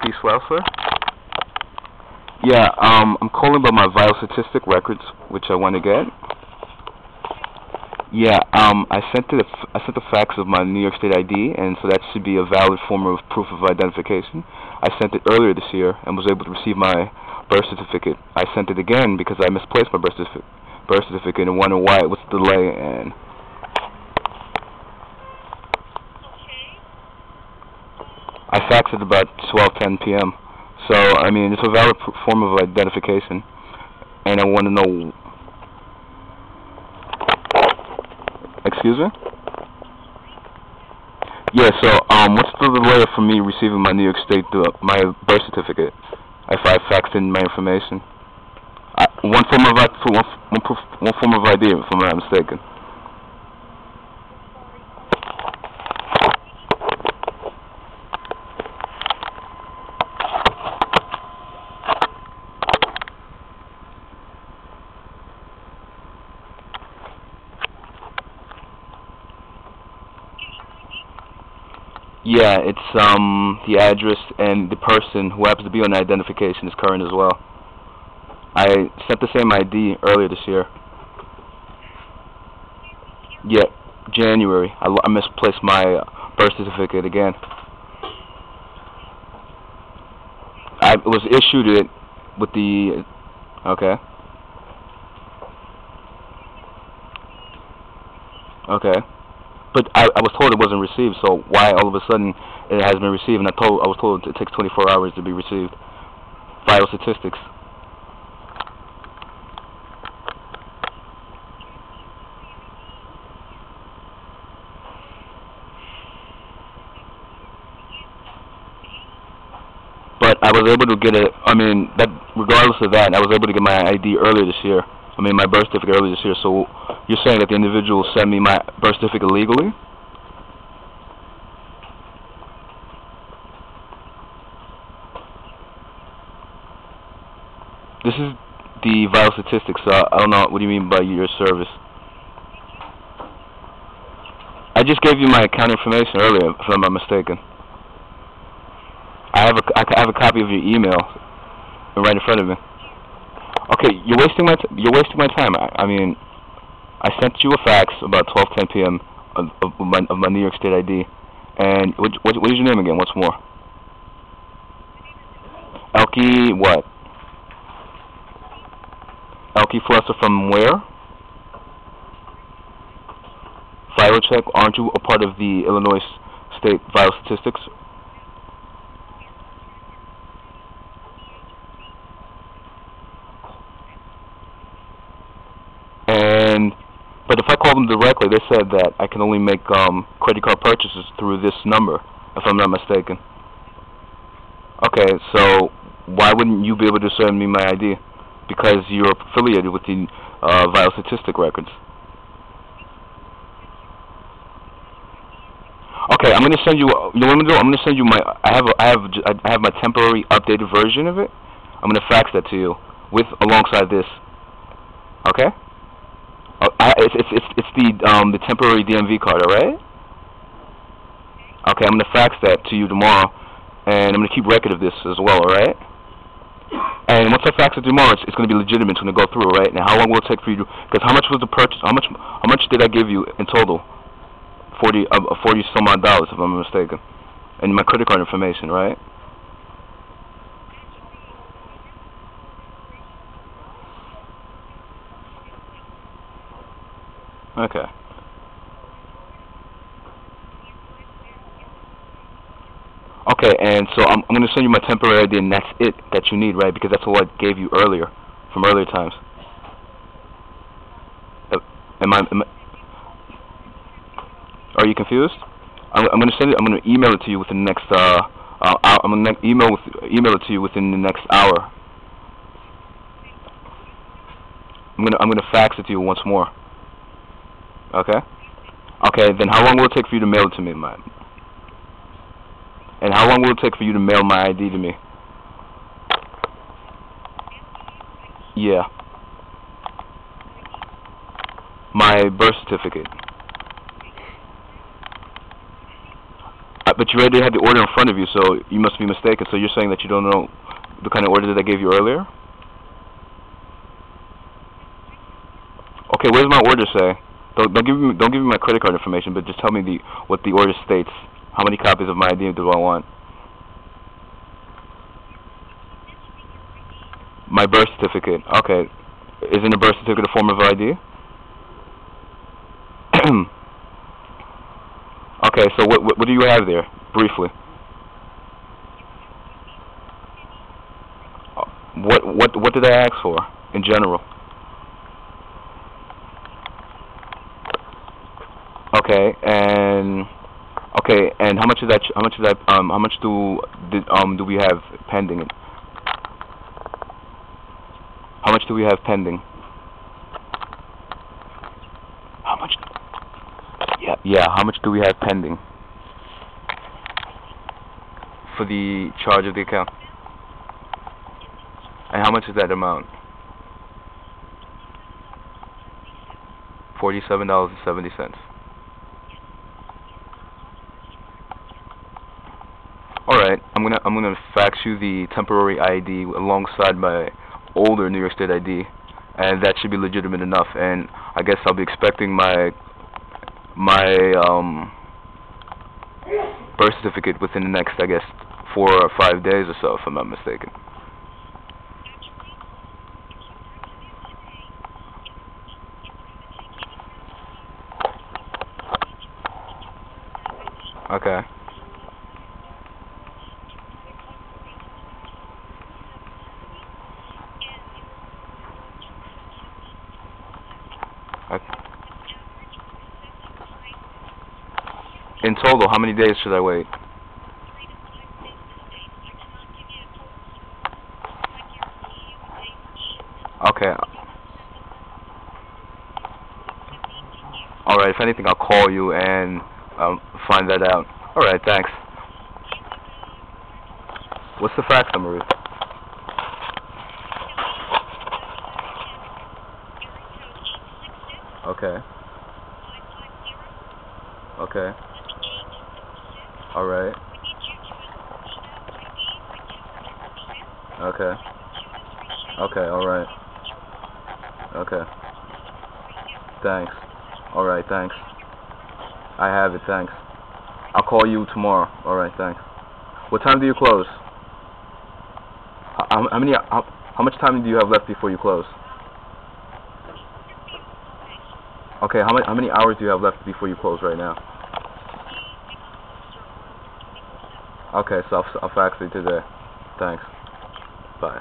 Peace Welfare. Yeah, I'm calling about my vital statistic records, which I want to get. Yeah, I sent the fax of my New York State ID, and so that should be a valid form of proof of identification. I sent it earlier this year and was able to receive my birth certificate. I sent it again because I misplaced my birth certificate and wondered why it was delayed. And I faxed it about 12:10 p.m. So I mean, it's a valid form of identification, and I want to know. Excuse me? Yeah, so what's the delay for me receiving my New York State, my birth certificate, if I faxed in my information? One form of ID, if I'm not mistaken. Yeah, it's the address and the person who happens to be on the identification is current as well. I sent the same ID earlier this year. Yeah, January. I misplaced my birth certificate again. I was issued it with the okay. Okay. But I was told it wasn't received, so why all of a sudden it has been received? And I was told it takes 24 hours to be received. Vital statistics. But I was able to get it. I mean, that regardless of that, I was able to get my ID earlier this year. I mean, my birth certificate earlier this year. So you're saying that the individual sent me my birth certificate legally? This is the vital statistics. I don't know. What do you mean by your service? I just gave you my account information earlier, if I'm not mistaken. I have a copy of your email right in front of me. Okay, you're wasting my time. I mean, I sent you a fax about 12:10 p.m. of my New York State ID. And what is your name again? What's more? Elkie what? Elkie Flusser from where? Vital check. Aren't you a part of the Illinois State Vital Statistics? But if I call them directly, they said that I can only make credit card purchases through this number, if I'm not mistaken. Okay, so why wouldn't you be able to send me my ID? Because you're affiliated with the vital statistic records. Okay, I'm gonna send you. You know what I'm gonna do? I'm gonna send you my. I have my temporary updated version of it. I'm gonna fax that to you alongside this. Okay. It's the temporary DMV card, all right? Okay, I'm gonna fax that to you tomorrow, and I'm gonna keep record of this as well, all right? And once I fax it tomorrow, it's gonna be legitimate. It's gonna go through, right? Now, how long will it take for you to? Because how much was the purchase? How much did I give you in total? 40 some odd dollars, if I'm not mistaken, and my credit card information, right? Okay. Okay, and so I'm going to send you my temporary ID, and that's it that you need, right? Because that's all I gave you earlier, from earlier times. Are you confused? I'm going to send it. I'm going to email it to you within the next. I'm going to email it to you within the next hour. I'm going to fax it to you once more. Okay. Okay. Then how long will it take for you to mail it to me, man? And how long will it take for you to mail my ID to me? Yeah. My birth certificate. but you already had the order in front of you, so you must be mistaken. So you're saying that you don't know the kind of order that I gave you earlier? Okay, what does my order say? Don't give me my credit card information, but just tell me what the order states. How many copies of my ID do I want? My birth certificate. Okay. Isn't a birth certificate a form of ID? Okay, so what do you have there, briefly? What did I ask for in general? Okay, and how much is that? How much do we have pending? How much do we have pending? How much? Yeah. How much do we have pending for the charge of the account? And how much is that amount? $47.70. All right, I'm gonna fax you the temporary ID alongside my older New York State ID, and that should be legitimate enough. And I guess I'll be expecting my birth certificate within the next, I guess, 4 or 5 days or so, if I'm not mistaken. Okay. In total, how many days should I wait? Okay. Alright, if anything, I'll call you and find that out. Alright, thanks. What's the fax number, Ruth? Okay. Okay. Alright. Okay. Okay, alright. Okay. Thanks. Alright, thanks. I have it, thanks. I'll call you tomorrow. Alright, thanks. What time do you close? How much time do you have left before you close? Okay, how many hours do you have left before you close right now? Okay, so I'll fax it today. Thanks. Bye.